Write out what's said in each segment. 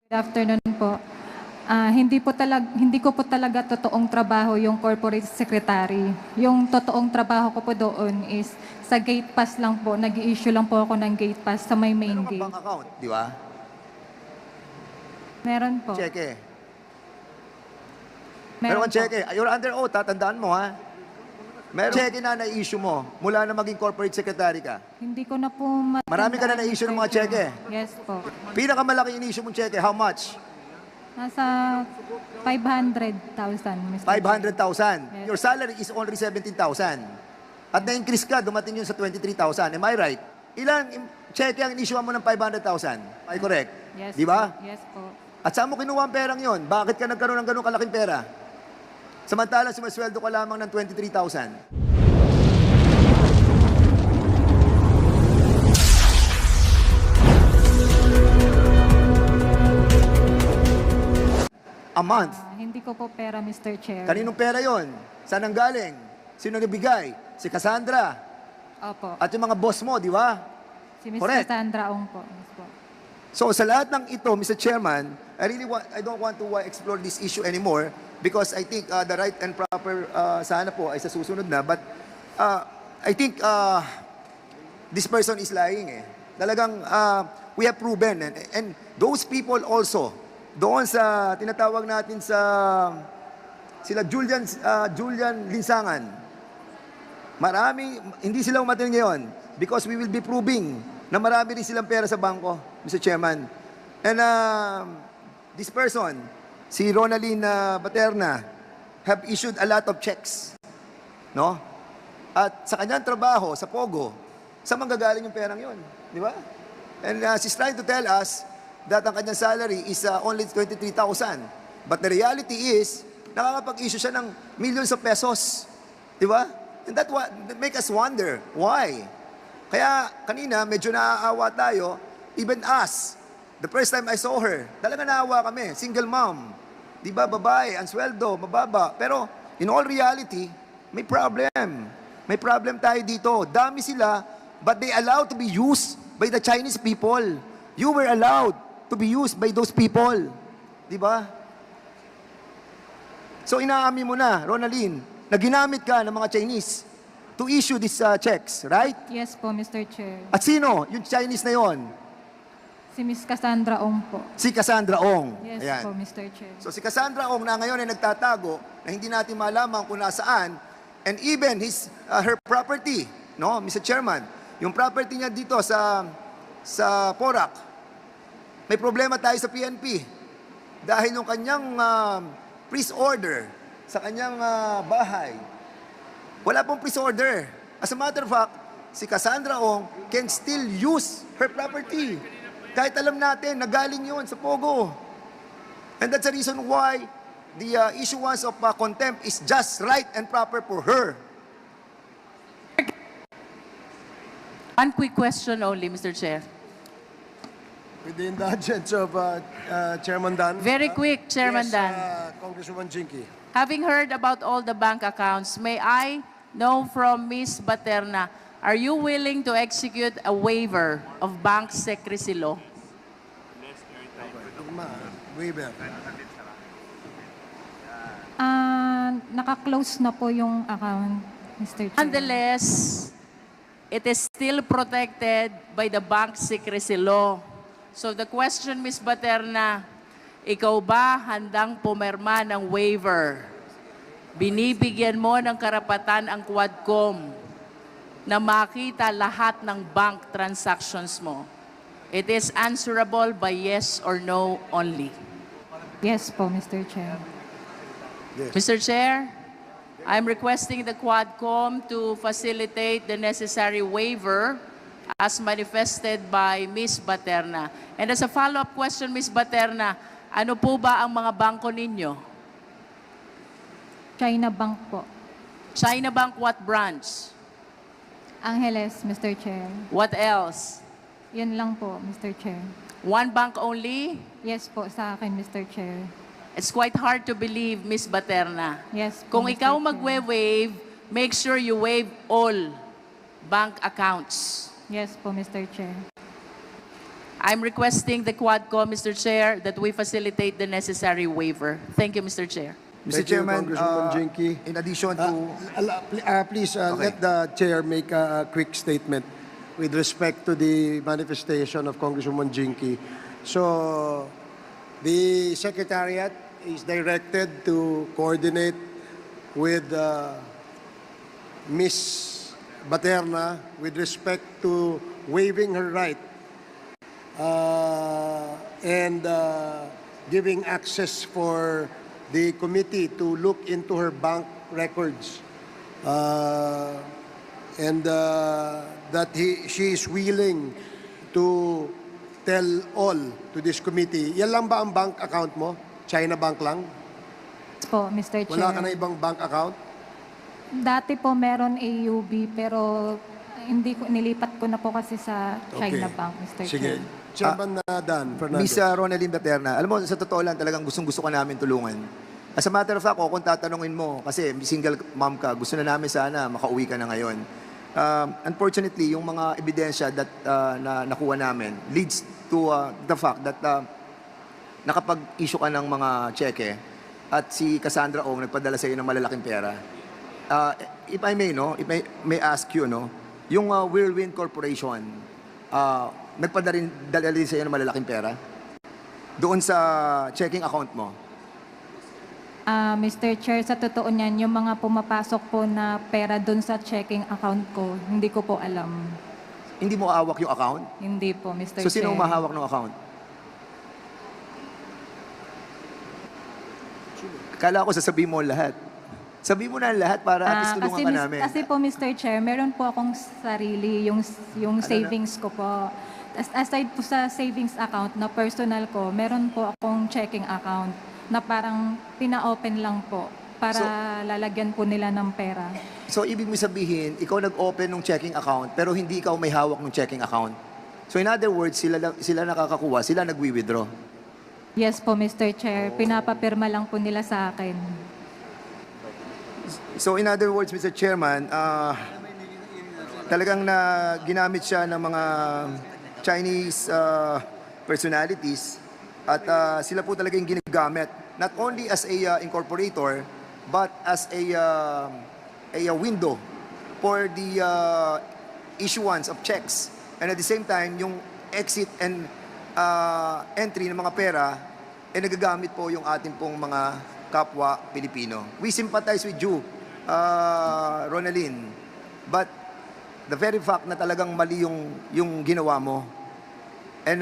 Good afternoon po. Hindi ko po talaga totoong trabaho yung corporate secretary. Yung totoong trabaho ko po doon is sa gate pass lang po. Nag-i-issue lang po ako ng gate pass sa may main Meron kang gate. bank account, di ba? Meron po. Cheque. Meron Meron kang po. cheque. You're under oath, tatandaan mo ha. Meron cheque na na-issue mo mula na maging corporate secretary ka. Hindi ko na po matandaan. Marami ka na na-issue ng mga cheque. Yes po. Pinakamalaki in-issue mong cheque, how much? Nasa 500,000, Mr. 500,000. Yes. Your salary is only 17,000. At na-increase ka, dumating yun sa 23,000. Am I right? Ilang cheque ang in-issue mo ng 500,000? Am I correct? Yes Di ba? po. Yes po. At saan mo kinuha ang perang yon? Bakit ka nagkaroon ng ganun kalaking pera? Samantalang sumasweldo ka lamang ng 23,000. A month. Hindi ko po pera, Mr. Chair. Kaninong pera yon? Saan ang galing? Sino nagbigay? Si Cassandra. Opo. At yung mga boss mo, di ba? Si Ms. Correct. Cassandra Ong po. Yes po. So sa lahat ng ito, Mr. Chairman, I don't want to explore this issue anymore because I think the right and proper sana po ay sa susunod na. But I think this person is lying eh. Talagang we have proven and those people also doon sa tinatawag natin sa sila Julian Linsangan. Hindi sila umatin ngayon because we will be proving na marami rin silang pera sa bangko, Mr. Chairman. And this person, si Ronaldin Baterna, have issued a lot of checks. No? At sa kanyang trabaho, sa Pogo, saan manggagaling yung perang yun? Di ba? And she's trying to tell us that ang kanyang salary is only 23,000. But the reality is, nakakapag-issue siya ng millions of pesos. Di ba? And that make us wonder, why? Kaya kanina, medyo naaawa tayo, even us. The first time I saw her, talaga naawa kami, single mom. Di ba, babae, ang sweldo, mababa. Pero in all reality, may problem. May problem tayo dito. Dami sila, but they allowed to be used by the Chinese people. You were allowed to be used by those people. Di ba? So inaamin mo na, Ronaldin, na ginamit ka ng mga Chinese to issue these checks, right? Yes po, Mr. Chair. At sino? Yung Chinese na yon? Si Ms. Cassandra Ong po. Si Cassandra Ong. Yes Ayan. po, Mr. Chair. So si Cassandra Ong na ngayon ay nagtatago na hindi natin malaman kung nasaan and even her property, no, Mr. Chairman, yung property niya dito sa Porac, may problema tayo sa PNP dahil yung kanyang freeze order sa kanyang bahay, wala pong freeze order. As a matter of fact, si Cassandra Ong can still use her property. Kahit alam natin, nagaling yun sa Pogo. And that's the reason why the issuance of contempt is just right and proper for her. One quick question only, Mr. Chair. With the indulgence of Chairman Dan. Very quick, Chairman yes, Dan. Congresswoman Jinky. Having heard about all the bank accounts, may I know from Ms. Baterna, are you willing to execute a waiver of bank secrecy law? Waiver. Naka-close na po yung account, Mr. Chair. Nonetheless, it is still protected by the bank secrecy law. So the question, Ms. Baterna, ikaw ba handang pumirma ng waiver? Binibigyan mo ng karapatan ang Quadcom na makita lahat ng bank transactions mo. It is answerable by yes or no only. Yes po, Mr. Chair. Yes. Mr. Chair, I'm requesting the Quadcom to facilitate the necessary waiver as manifested by Ms. Baterna. And as a follow-up question, Ms. Baterna, ano po ba ang mga bangko ninyo? China Bank po. China Bank, what branch? Angeles, Mr. Chair. What else? Yan lang po, Mr. Chair. One bank only? Yes po sa akin, Mr. Chair. It's quite hard to believe, Ms. Baterna. Yes po, Kung Mr. ikaw Chair. magwe-waive, make sure you waive all bank accounts. Yes po, Mr. Chair. I'm requesting the Quadcom, Mr. Chair, that we facilitate the necessary waiver. Thank you, Mr. Chair. Mr. Thank you, Chairman, Congresswoman Jinky. in addition to... Please Okay. let the chair make a quick statement with respect to the manifestation of Congresswoman Jinky. So, the Secretariat is directed to coordinate with Ms. Baterna with respect to waiving her right and giving access for the committee to look into her bank records. That she is willing to tell all to this committee. Yan lang ba ang bank account mo? China Bank lang? Po, Mr. Chair. Wala ka na ibang bank account? Dati po meron AUB pero hindi ko nilipat ko na po kasi sa China Bank, Mr. Sige. Chair. Chairman Dan Fernandez. Miss Ronaldine Baterna, alam mo, sa totoo lang talagang gustong-gusto ka namin tulungan. As a matter of fact, kung tatanungin mo, kasi single mom ka, gusto na namin sana makauwi ka na ngayon. Unfortunately, yung mga ebidensya that, na nakuha namin leads to the fact that nakapag-issue ka ng mga cheque at si Cassandra Ong nagpadala sa iyo ng malalaking pera. If I may, no, if I may ask you, no, yung Whirlwind Corporation, nagpadala rin sa iyo ng malalaking pera doon sa checking account mo. Mr. Chair, sa totoo niyan, yung mga pumapasok po na pera doon sa checking account ko, hindi ko po alam. Hindi mo hawak yung account? Hindi po, Mr. So, sino Chair. ang mahawak ng account? Kala ko sasabihin mo lahat. Sabihin mo na lahat para at least tulungan ka namin. Kasi po, Mr. Chair, meron po akong sarili, yung Ano savings ko po. Aside po sa savings account na personal ko, meron po akong checking account na parang pina-open lang po para lalagyan po nila ng pera. So, ibig mo sabihin, ikaw nag-open ng checking account, pero hindi ikaw may hawak ng checking account. So, in other words, sila nakakakuha, sila nagwi-withdraw. Yes po, Mr. Chair. Pinapapirma lang po nila sa akin. So, in other words, Mr. Chairman, talagang ginamit siya ng mga Chinese personalities at sila po talaga yung ginagamit not only as a incorporator but as a window for the issuance of checks, and at the same time yung exit and entry ng mga pera nagagamit po yung ating pong mga kapwa Pilipino. We sympathize with you, Ronaldine, but the very fact na talagang mali yung ginawa mo. And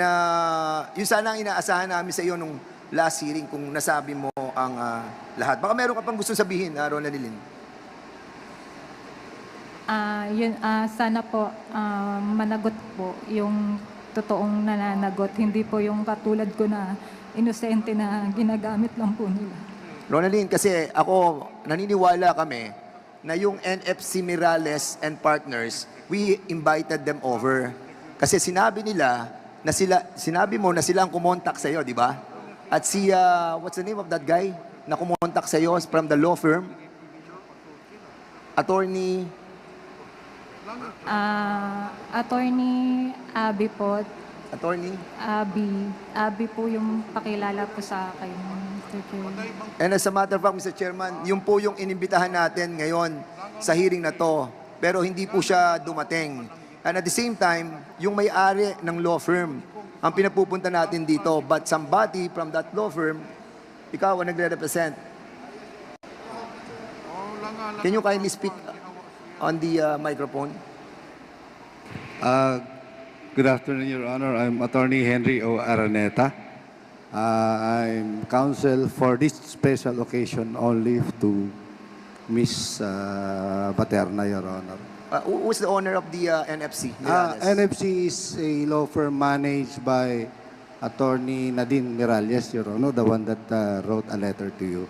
yun sana ang inaasahan namin sa iyo nung last hearing kung nasabi mo ang lahat. Baka meron ka pang gustong sabihin, Ronaldine. Sana po managot po yung totoong nananagot. Hindi po yung katulad ko na inosente na ginagamit lang po nila. Ronaldine, kasi ako, naniniwala kami na yung NFC Mirales and Partners, we invited them over. Kasi sinabi mo na sila ang kumontak sa'yo, di ba? At si, what's the name of that guy na kumontak sa'yo from the law firm? Attorney Abby po. Attorney? Abby po yung pakilala po sa akin, Mr. Chair. And as a matter of fact, Mr. Chairman, yun po yung inimbitahan natin ngayon sa hearing na to. Pero hindi po siya dumating. And at the same time, yung may-ari ng law firm, ang pinapupunta natin dito. But somebody from that law firm, ikaw ang nagre-represent. Can you kindly speak on the microphone? Good afternoon, Your Honor. I'm Attorney Henry O. Araneta. I'm counsel for this special occasion only to Miss Baterna, Your Honor. Who's the owner of the NFC? Mirales? NFC is a law firm managed by Attorney Nadine Miralles, Your Honor, the one that wrote a letter to you.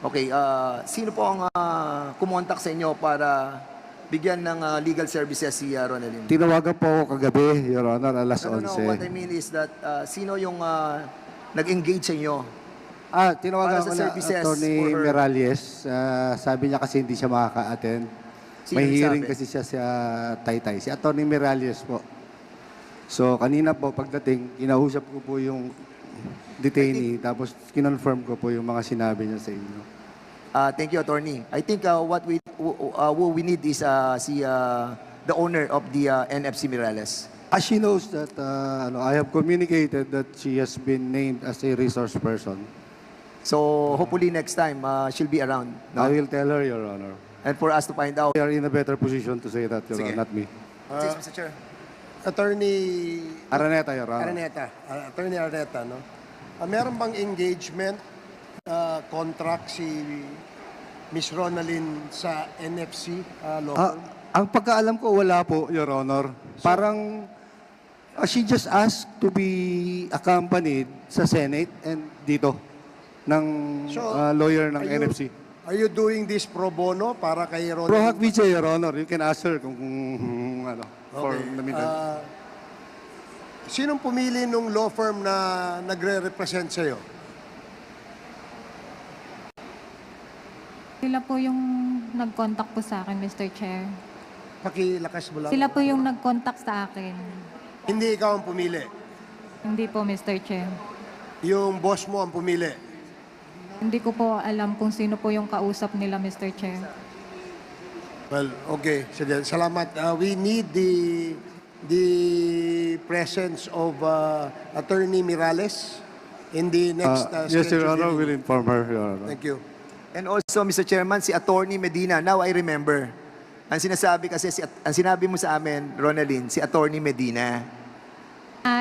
Okay, sino po ang kumontak sa inyo para bigyan ng legal services si Ronaldine? Tinawagan po ako kagabi, Your Honor, alas No, 11. what I mean is that sino yung nag-engage sa inyo? Tinawagan Para ko sa na services Attorney for her. Miralles. Sabi niya kasi hindi siya makaka-attend. Sino May hearing nagsabi? kasi siya sa Taytay. Si Attorney Miralles po. So kanina po pagdating, kinausap ko po yung detainee, tapos kinonfirm ko po yung mga sinabi niya sa inyo. Thank you, Attorney. I think what we need is the owner of the NFC Mirales. As she knows that I have communicated that she has been named as a resource person. So hopefully next time she'll be around. No? I will tell her, Your Honor. And for us to find out. We are in a better position to say that, Your Sige. Honor, not me. Yes, Mr. Chair. Attorney Araneta, Your Honor. Attorney Araneta, no? Meron bang engagement contract si Miss Ronalyn sa NFC law firm? Ang pagkaalam ko, wala po, Your Honor. Parang she just asked to be accompanied sa Senate and dito ng lawyer ng NFC. Are you doing this pro bono para kay Ronalyn? Pro hac vice, Your Honor. You can ask her kung ano, for the meantime. Sinong pumili nung law firm na nagre-represent sa'yo? Sila po yung nag-contact po sa akin, Mr. Chair. Pakilakas mo lang. Sila po yung nag-contact sa akin. Hindi ikaw ang pumili. Hindi po, Mr. Chair. Yung boss mo ang pumili. Hindi ko po alam kung sino po yung kausap nila, Mr. Chair. Well, okay. Sige, salamat. We need the presence of Attorney Mirales in the next Yes, Your scheduled Honor, hearing. will inform her, Your Honor. Thank you. And also, Mr. Chairman, si Attorney Medina, now I remember. Ang sinasabi kasi, ang sinabi mo sa amin, Ronalyn, si Attorney Medina.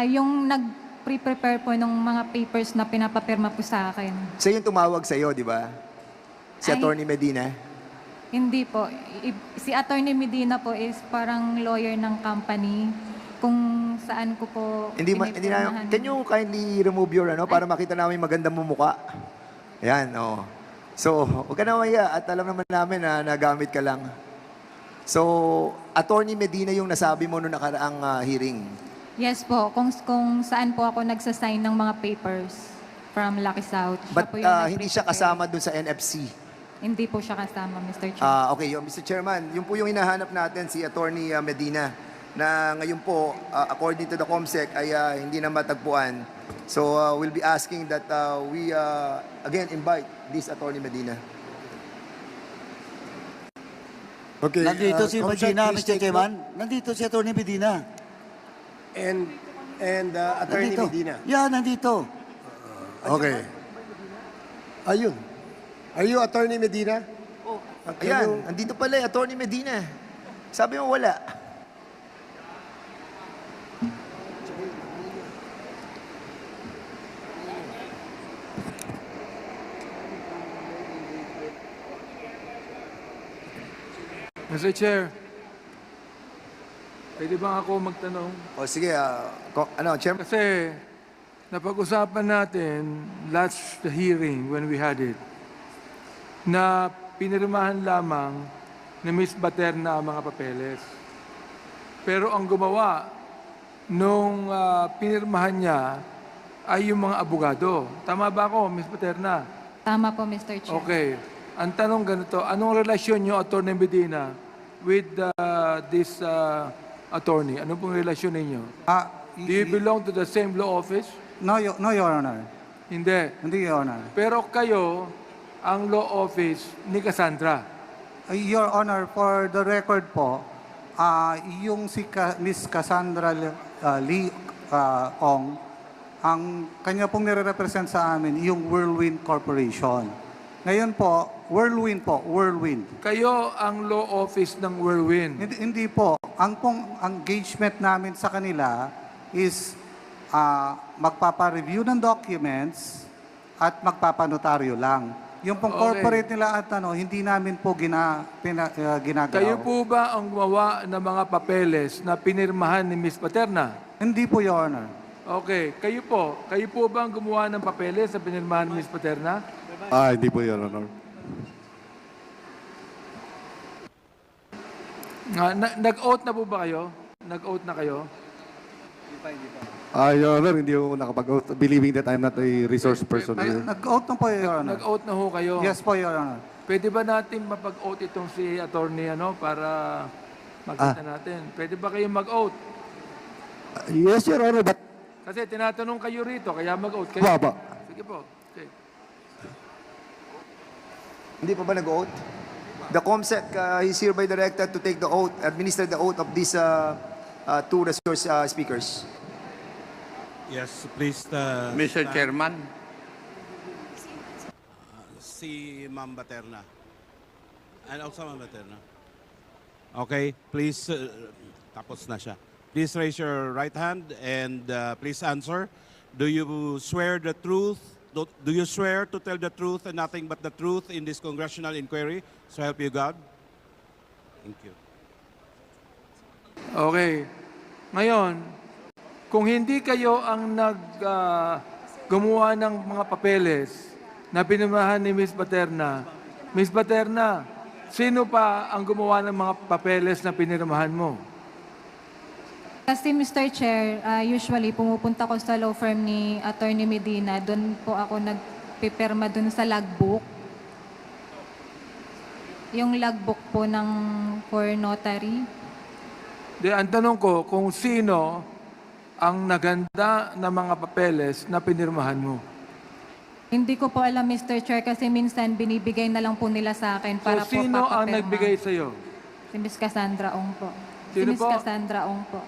Yung nag-prepare po ng mga papers na pinapapirma po sa akin. Siya yung tumawag sa'yo, di ba? Si Ay. Attorney Medina. Hindi po. Si Attorney Medina po is parang lawyer ng company kung saan ko po Hindi na, pinipirmahan. can you kindly remove your para makita namin magandang mumukha? Ayan, oh. So, huwag ka na maya at alam naman namin na nagamit ka lang. So, Attorney Medina yung nasabi mo noong nakaraang hearing. Yes po, kung saan po ako nagsasign ng mga papers from Lucky South. Siya But po yung hindi siya nag-prepare. kasama dun sa NFC. Hindi po siya kasama, Mr. Chair. Okay, Mr. Chairman, yun po yung hinahanap natin si Attorney Medina na ngayon po, according to the COMSEC, ay hindi na matagpuan. So, we'll be asking that we again invite this Attorney Medina. Okay. Nandito si Comsec, Medina, please Mr. take Chairman. note. Nandito si Atty. Medina. And Attorney Nandito. Medina. Yeah, nandito. Okay. Ayun. Are you Attorney Medina? Ayan, andito pala Attorney Medina. Sabi mo wala. Mr. Chair, pwede ba ako magtanong? O sige, Chairman. Kasi napag-usapan natin last hearing when we had it na pinirmahan lamang ni Ms. Baterna ang mga papeles. Pero ang gumawa nung pinirmahan niya ay yung mga abogado. Tama ba ako, Ms. Baterna? Tama po, Mr. Chair. Okay. Ang tanong ganito, anong relasyon niyo, Atty. Medina, with this attorney? Ano pong relasyon ninyo? Do you belong to the same law office? No, Your Honor. Hindi. Hindi, Your Honor. Pero kayo, ang law office ni Cassandra. Your Honor, for the record po, yung si Miss Cassandra Lee Ong, ang kanya pong nire-represent sa amin, yung Whirlwind Corporation. Ngayon po, Whirlwind. Kayo ang law office ng Whirlwind. Hindi po. Ang pong engagement namin sa kanila is magpapa-review ng documents at magpapanotaryo lang. Yung pong Okay. corporate nila at hindi namin po ginagawa. Kayo po ba ang gumawa ng mga papeles na pinirmahan ni Ms. Paterna? Hindi po, Your Honor. Okay. Kayo po ba ang gumawa ng papeles na pinirmahan ni Ms. Paterna? Hindi po, Your Honor. Nag-oath na po ba kayo? Nag-oath na kayo? Your Honor, hindi ako nakapag-oath, believing that I'm not a resource person here. Nag-oath na po, Your Honor. Nag-oath na ho kayo? Yes po, Your Honor. Pwede ba natin mapag-oath itong si attorney para makita natin? Pwede ba kayong mag-oath? Yes, Your Honor, but... Kasi tinatanong kayo rito, kaya mag-oath kayo. Opo. Sige po. Okay. Hindi pa ba nag-oath? The COMSEC is hereby directed to take the oath, administer the oath of these two resource speakers. Yes, please. Mr. Chairman, Si Ma'am Baterna. And also Ma'am Baterna. Okay, please. Tapos na siya. Please raise your right hand and please answer. Do you swear the truth? Do you swear to tell the truth and nothing but the truth in this congressional inquiry? So help you God. Thank you. Okay. Ngayon, kung hindi kayo ang gumawa ng mga papeles na pinirmahan ni Ms. Baterna, sino pa ang gumawa ng mga papeles na pinirmahan mo? Kasi Mr. Chair, usually pumupunta ko sa law firm ni Attorney Medina. Doon po ako nagpipirma doon sa logbook. Yung logbook po ng for notary. Ang tanong ko, kung sino ang naganda ng mga papeles na pinirmahan mo? Hindi ko po alam, Mr. Chair, kasi minsan binibigay na lang po nila sa akin para So, sino po ang papapirma. nagbigay sa'yo? Si Ms. Cassandra Ong po. Sino si Ms. po? Cassandra Ong po.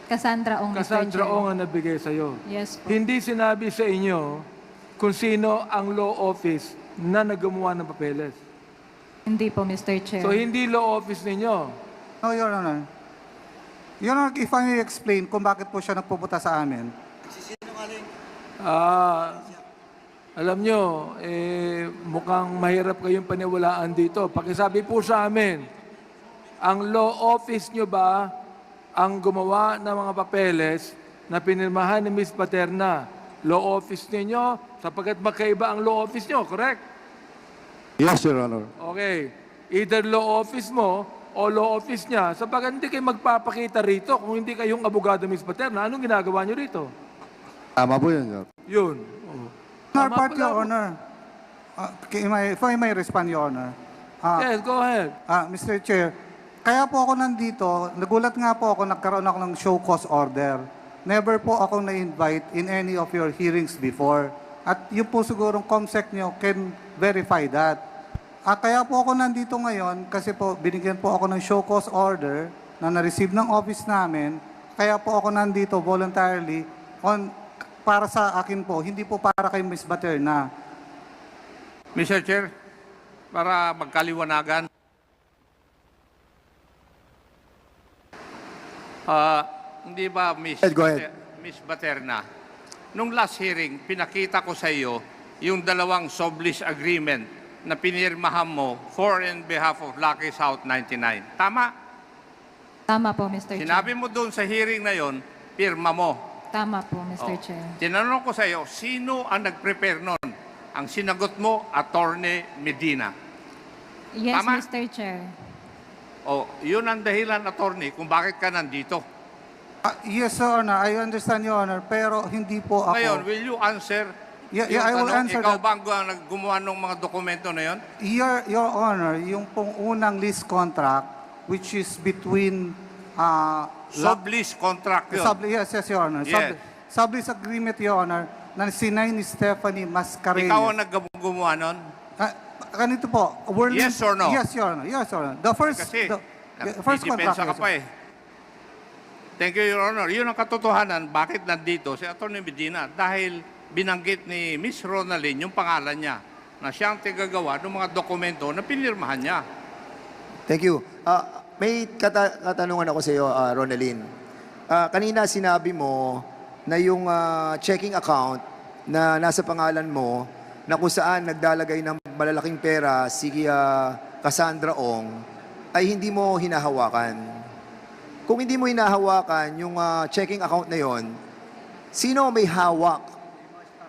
Cassandra Ong, Mr. Cassandra Chair. Ong ang nagbigay sa'yo. Yes po. Hindi sinabi sa inyo kung sino ang law office na naggumawa ng papeles. Hindi po, Mr. Chair. So, hindi law office ninyo. No, Your Honor. Your Honor, if I may explain kung bakit po siya nagpupunta sa amin. Alam nyo, mukhang mahirap kayong paniwalaan dito. Pakisabi po sa amin, ang law office nyo ba ang gumawa ng mga papeles na pinirmahan ni Ms. Baterna? Law office ninyo, sapagkat magkaiba ang law office nyo, correct? Yes, Your Honor. Okay. Either law office mo o law office niya, sapagkat hindi kayo magpapakita rito kung hindi kayong abogado Ms. Baterna. Anong ginagawa nyo rito? Tama po yun, Your Honor. Yun. Oh. Honor, Tama part, pala Your po. Honor. If I may respond, Your Honor. Yes, go ahead. Mr. Chair, kaya po ako nandito, nagulat nga po ako, nagkaroon ako ng show cause order. Never po ako na-invite in any of your hearings before. At yun po sigurong COMSEC nyo can verify that. Kaya po ako nandito ngayon kasi po binigyan po ako ng show cause order na na-receive ng office namin. Kaya po ako nandito voluntarily para sa akin po, hindi po para kay Ms. Baterna. Mr. Chair, para magkaliwanagan, hindi ba, Go ahead. Ms. Baterna, nung last hearing, pinakita ko sa iyo yung dalawang sublease agreement na pinirmahan mo for and behalf of Lucky South 99. Tama? Tama po, Mr. Chair. Sinabi mo doon sa hearing na yon, pirma mo. Tama po, Mr. Oh. Chair. Tinanong ko sa iyo, sino ang nag-prepare nun? Ang sinagot mo, Attorney Medina. Yes, Tama? Mr. Chair. O, yun ang dahilan, Attorney, kung bakit ka nandito. Yes, Your Honor. I understand, Your Honor. Pero hindi po ako... Ngayon, will you answer? Yeah, yung I will tanong, answer ikaw that. ba ang gumawa ng mga dokumento na yon? Your Honor, yung pong unang lease contract, which is between... Sublease contract yun. Yes, Your Honor. Yes. Sublease agreement, Your Honor, na sinay ni Stephanie Mascareñas. Ikaw ang gumawa nun? Ganito po. Yes or no? Yes, Your Honor. Yes, Your Honor. The first, Kasi, the first contract. nagdidepensa ka yes, pa eh. Thank you, Your Honor. Yun ang katotohanan, bakit nandito si Atty. Medina? Dahil binanggit ni Miss Ronaldin yung pangalan niya na siyang tigagawa ng mga dokumento na pinirmahan niya. Thank you. May katanungan ako sa iyo, Ronaldin. Kanina sinabi mo na yung checking account na nasa pangalan mo na kung saan nagdalagay ng malalaking pera si Cassandra Ong ay hindi mo hinahawakan. Kung hindi mo hinahawakan yung checking account na yon, sino may hawak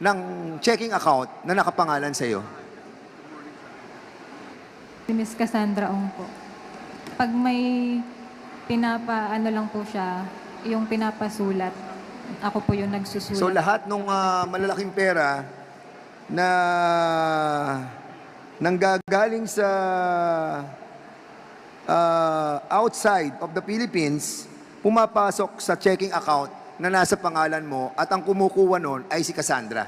ng checking account na nakapangalan sa iyo? Si Ms. Cassandra Ong po. Pag may ano lang po siya, yung pinapasulat, ako po yung nagsusulat. So lahat ng malalaking pera na nanggagaling sa outside of the Philippines pumapasok sa checking account na nasa pangalan mo at ang kumukuha nun ay si Cassandra?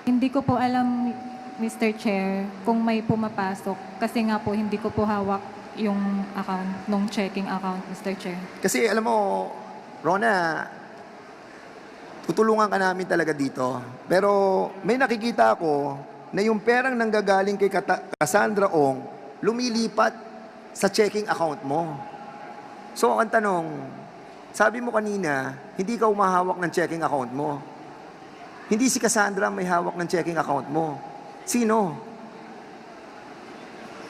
Hindi ko po alam, Mr. Chair, kung may pumapasok. Kasi nga po, hindi ko po hawak yung account, nung checking account, Mr. Chair. Kasi alam mo, Rona, tutulungan ka namin talaga dito. Pero may nakikita ako na yung perang nanggagaling kay Cassandra Ong lumilipat sa checking account mo. So ang tanong, sabi mo kanina, hindi ka umahawak ng checking account mo. Hindi si Cassandra may hawak ng checking account mo. Sino?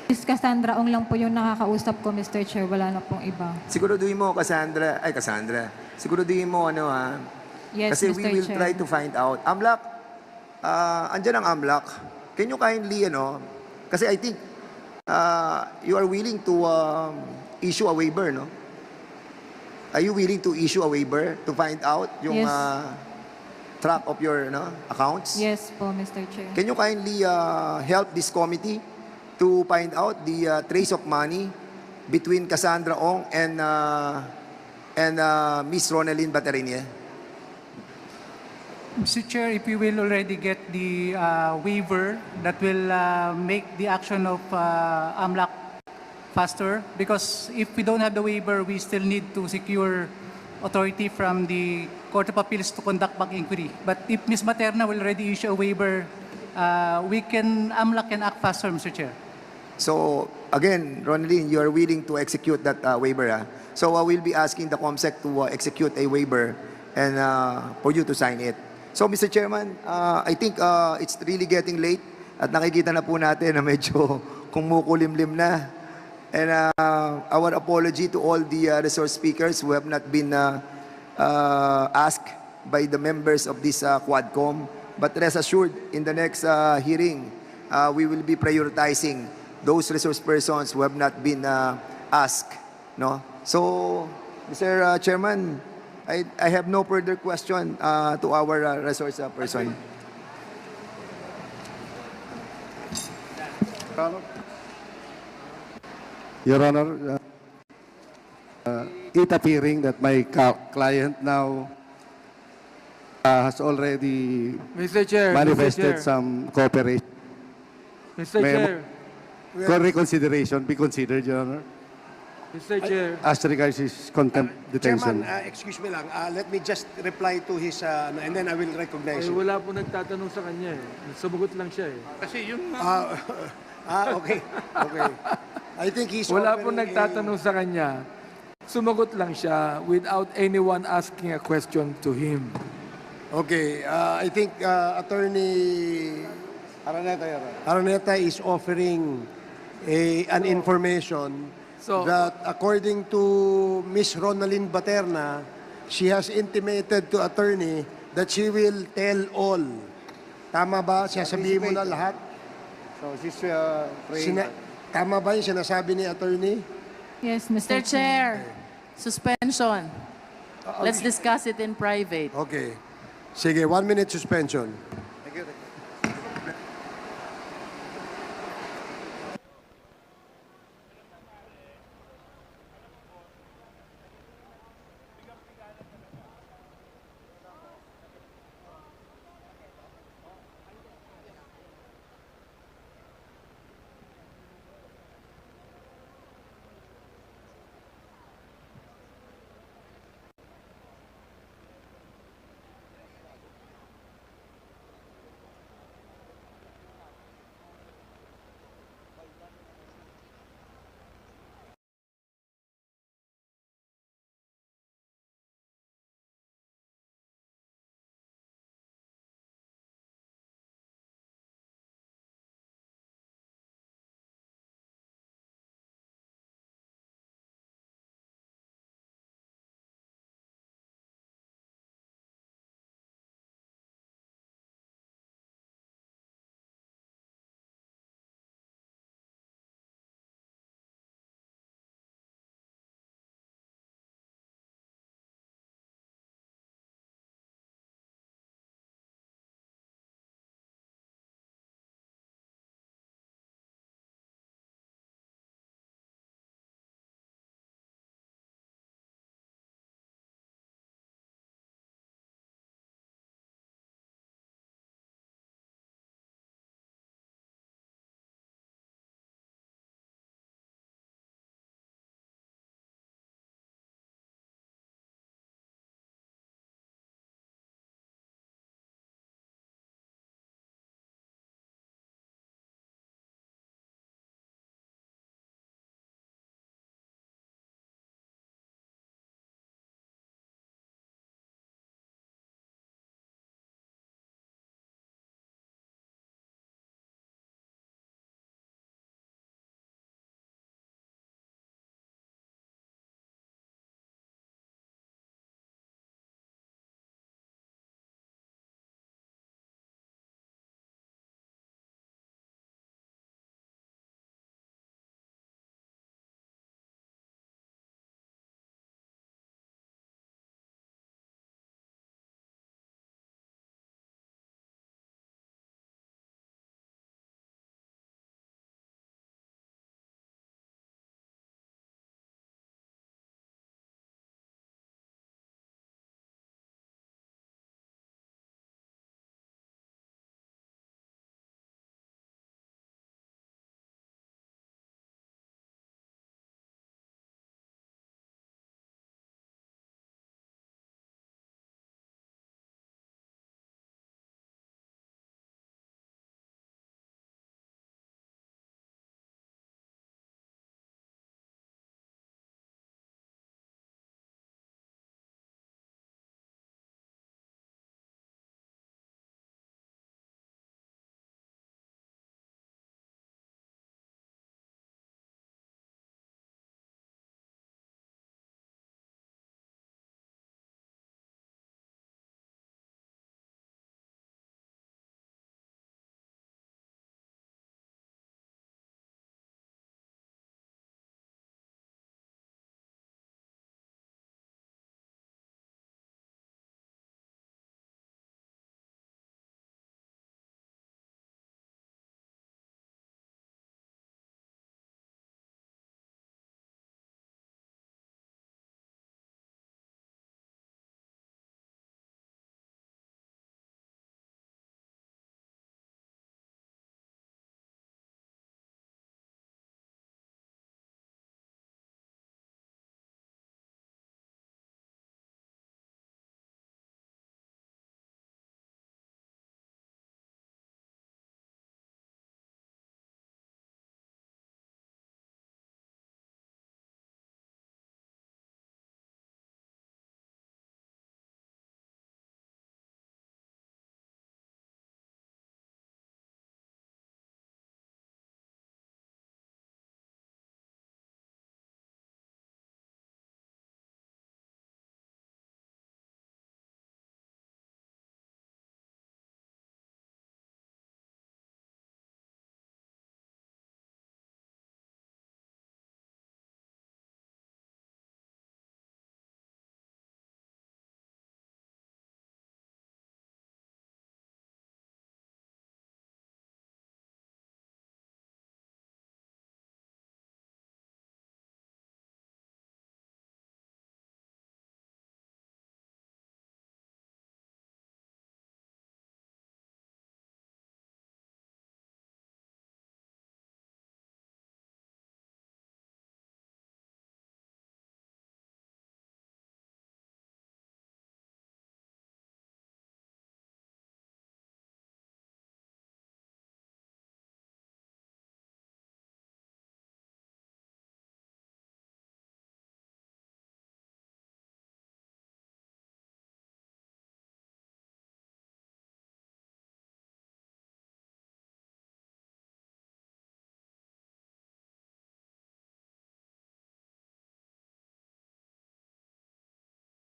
Miss Cassandra Ong lang po yung nakakausap ko, Mr. Chair. Wala na pong iba. Siguraduhin mo, Cassandra. Siguraduhin mo, Yes, Kasi Mr. we will Chair. try to find out. Amlak, andyan ang Amlak. Can you kindly, kasi I think you are willing to issue a waiver, no? Are you willing to issue a waiver to find out yung Yes. track of your accounts? Yes po, Mr. Chair. Can you kindly help this committee to find out the trace of money between Cassandra Ong and Miss Ronaldine Baterina? Mr. Chair, if you will already get the waiver that will make the action of AMLAC faster, because if we don't have the waiver, we still need to secure authority from the Court of Appeals to conduct back inquiry. But if Ms. Materna will already issue a waiver, AMLAC can act faster, Mr. Chair. So, again, Ronaldine, you are willing to execute that waiver. So, we'll be asking the COMSEC to execute a waiver and for you to sign it. So, Mr. Chairman, I think it's really getting late at nakikita na po natin na medyo kumukulimlim na. And our apology to all the resource speakers who have not been asked by the members of this Quadcom. But rest assured, in the next hearing, we will be prioritizing those resource persons who have not been asked. No? So, Mr. Chairman, I have no further question to our resource person. Your Honor, it appearing that my client now has already Mr. Chair, manifested some cooperation. Mr. May- Chair, For reconsideration, be considered, Your Honor, Mr. Chair. as regards his contempt detention. Chairman, excuse me lang. Let me just reply to his, and then I will recognize Eh, him. wala po nagtatanong sa kanya eh. Sumagot lang siya eh. Kasi yun Okay. Okay. I think he's Wala po offering nagtatanong sa kanya. Sumagot lang siya without anyone asking a question to him. Okay, I think Attorney Araneta is offering an information So- that according to Miss Ronaldine Baterna, she has intimated to attorney that she will tell all. Tama ba? Sasabihin mo na lahat? So, she's praying. Tama ba yung sinasabi ni attorney? Yes, Mr. Mr. Chair. Chair, suspension. Let's discuss it in private. Okay. Sige, 1 minute suspension.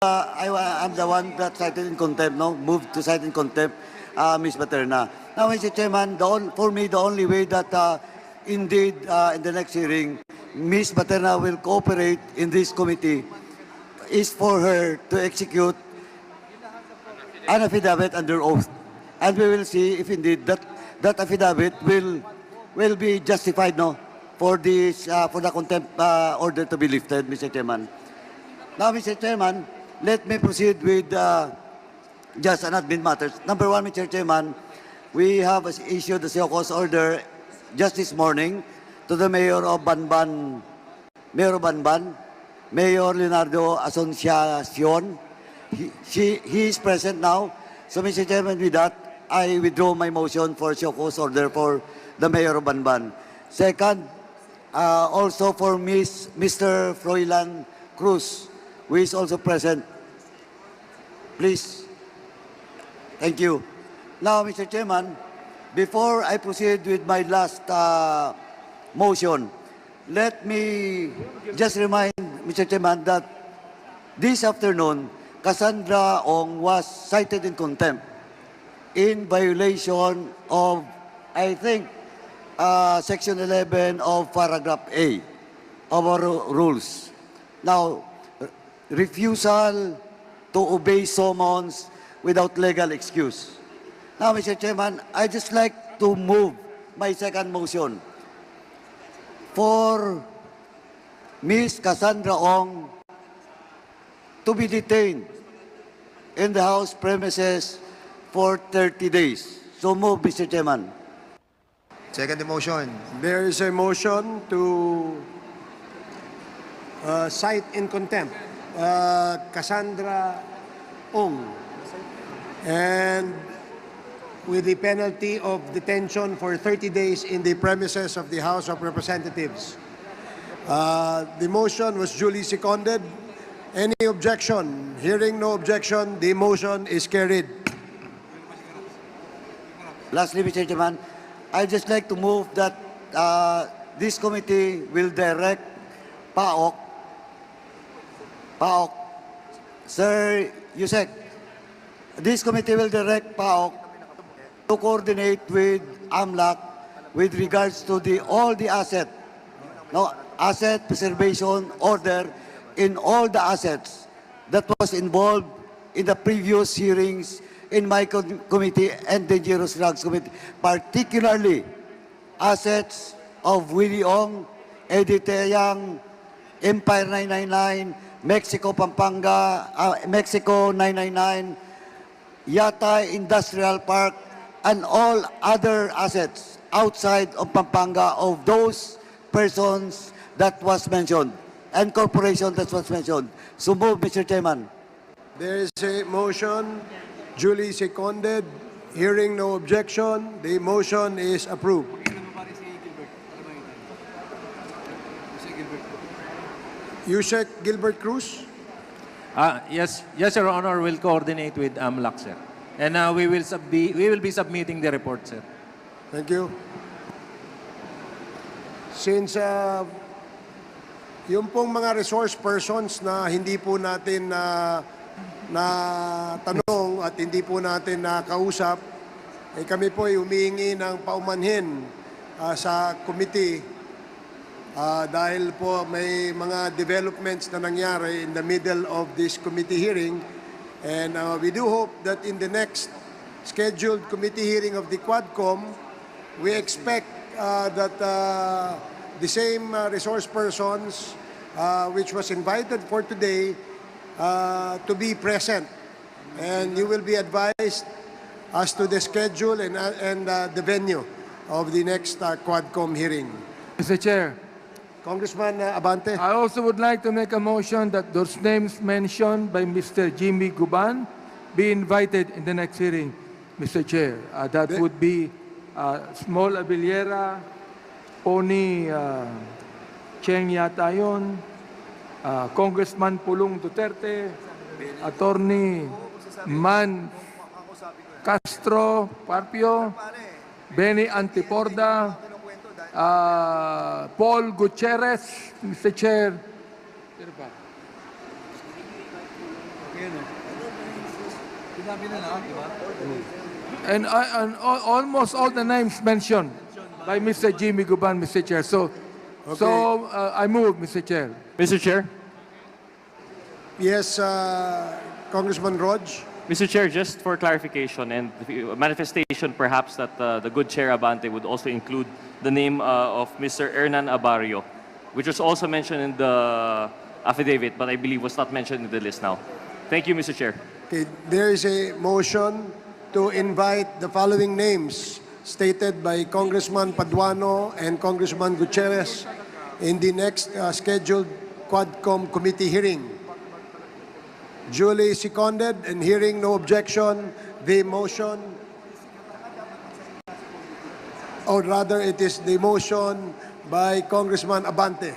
I'm the one that cited in contempt, no? Moved to cite in contempt, Ms. Baterna. Now, Mr. Chairman, for me, the only way that indeed in the next hearing, Ms. Baterna will cooperate in this committee is for her to execute an affidavit under oath. And we will see if indeed that affidavit will be justified, no, for this for the contempt order to be lifted, Mr. Chairman. Now, Mr. Chairman, let me proceed with just an admin matters. Number one, Mr. Chairman, we have issued the show cause order just this morning to the Mayor of Banban, Mayor Leonardo Asunciacion. He is present now. So, Mr. Chairman, with that, I withdraw my motion for show cause order for the Mayor of Banban. Second, also for Mr. Froilan Cruz, who is also present. Please. Thank you. Now, Mr. Chairman, before I proceed with my last motion, let me just remind Mr. Chairman that this afternoon, Cassandra Ong was cited in contempt in violation of, I think, Section 11 of Paragraph A of our rules. Now, refusal to obey summons without legal excuse. Now, Mr. Chairman, I just like to move my second motion for Ms. Cassandra Ong to be detained in the House premises for 30 days. So move, Mr. Chairman. Second motion. There is a motion to cite in contempt Cassandra Ong, and with the penalty of detention for 30 days in the premises of the House of Representatives. The motion was duly seconded. Any objection? Hearing no objection, the motion is carried. Lastly, Mr. Chairman, I'd just like to move that this committee will direct PAOK, Sir Yusek, this committee will direct PAOK to coordinate with AMLAC with regards to all the asset preservation order in all the assets that was involved in the previous hearings in my committee and Dangerous Drugs Committee, particularly assets of Willie Ong, Eddie Tayang, Empire 999, Mexico Pampanga, Mexico 999, Yatay Industrial Park, and all other assets outside of Pampanga of those persons that was mentioned and corporation that was mentioned. So move, Mr. Chairman. There is a motion duly seconded. Hearing no objection, the motion is approved. Yusek Gilbert Cruz. Yes, Your Honor, we'll coordinate with AMLAC, sir. And we will be submitting the report, sir. Thank you. Since yung pong mga resource persons na hindi po natin na tanong at hindi po natin nakausap, kami po ay humihingi ng paumanhin sa committee dahil po may mga developments na nangyari in the middle of this committee hearing. And we do hope that in the next scheduled committee hearing of the Quadcom, we expect that the same resource persons which was invited for today to be present. And you will be advised as to the schedule and the venue of the next Quadcom hearing. Mr. Chair, Congressman Abante. I also would like to make a motion that those names mentioned by Mr. Jimmy Guban be invited in the next hearing, Mr. Chair. That would be Small Abiliera, Pony Cheng yata yun, Congressman Pulong Duterte, Attorney Man Castro Parpio, Benny Antiporda, Paul Gutierrez, Mr. Chair. And almost all the names mentioned by Mr. Jimmy Guban, Mr. Chair. So I move, Mr. Chair. Mr. Chair? Yes, Congressman Rog. Mr. Chair, just for clarification and manifestation perhaps that the good Chair Abante would also include the name of Mr. Hernan Abario, which was also mentioned in the affidavit, but I believe was not mentioned in the list now. Thank you, Mr. Chair. Okay, there is a motion to invite the following names stated by Congressman Paduano and Congressman Gutierrez in the next scheduled Quadcom committee hearing. Duly seconded and hearing no objection, the motion, or rather it is the motion by Congressman Abante.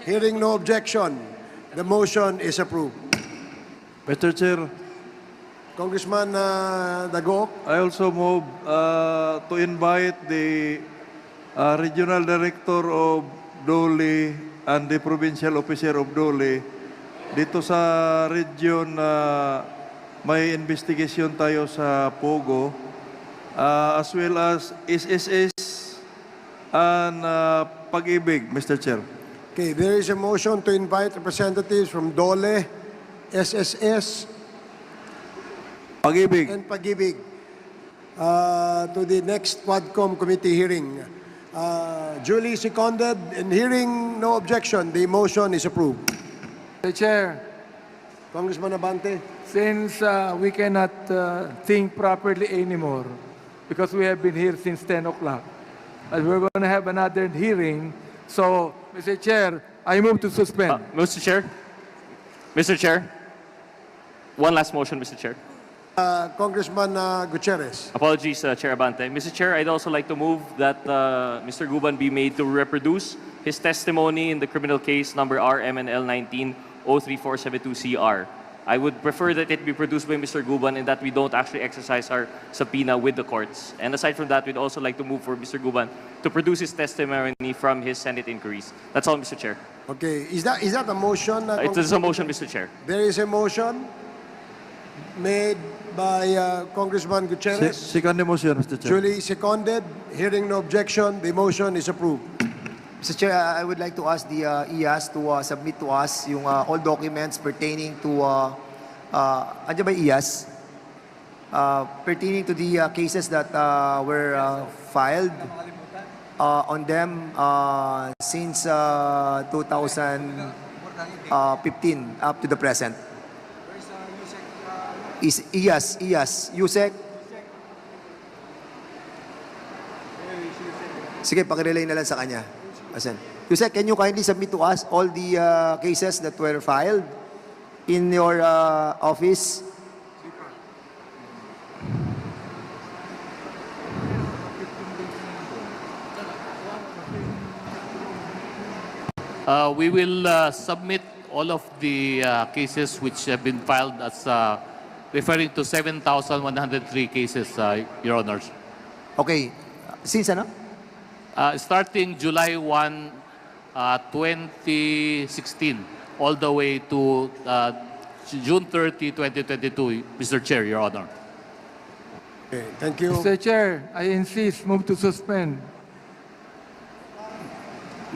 Hearing no objection, the motion is approved. Mr. Chair, Congressman Dago. I also move to invite the Regional Director of Dole and the Provincial Officer of Dole dito sa region na may investigation tayo sa Pogo, as well as SSS and Pag-ibig, Mr. Chair. Okay, there is a motion to invite representatives from Dole, SSS, Pag-ibig. and Pag-ibig to the next Quadcom committee hearing. Duly seconded and hearing no objection, the motion is approved. Mr. Chair, Congressman Abante. since we cannot think properly anymore, because we have been here since 10 o'clock, and we're going to have another hearing, so, Mr. Chair, I move to suspend. Mr. Chair, one last motion, Mr. Chair. Congressman Gutierrez. Apologies, Chair Abante. Mr. Chair, I'd also like to move that Mr. Guban be made to reproduce his testimony in the criminal case number RMNL 19-03472CR. I would prefer that it be produced by Mr. Guban and that we don't actually exercise our subpoena with the courts. And aside from that, we'd also like to move for Mr. Guban to produce his testimony from his Senate inquiries. That's all, Mr. Chair. Okay, is that a motion? It is a motion, Mr. Chair. There is a motion made by Congressman Gutierrez. Second motion, Mr. Chair. Duly seconded, hearing no objection, the motion is approved. Mr. Chair, I would like to ask the IAS to submit to us yung all documents pertaining to andyan ba IAS? Pertaining to the cases that were filed on them since 2015 up to the present. Is IAS, Yusek? Sige, pakirelay na lang sa kanya. Asan? Yusek, can you kindly submit to us all the cases that were filed in your office? We will submit all of the cases which have been filed as referring to 7,103 cases, Your Honors. Okay. Since ano? Starting July 1, 2016, all the way to June 30, 2022, Mr. Chair, Your Honor. Okay, thank you. Mr. Chair, I insist, move to suspend.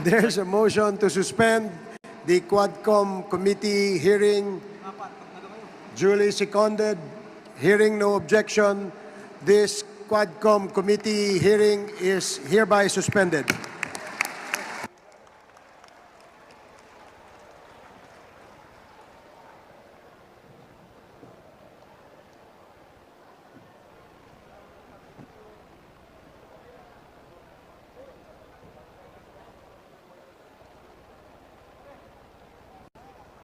There's a motion to suspend the Quadcom committee hearing. Duly seconded, hearing no objection, this Quadcom committee hearing is hereby suspended.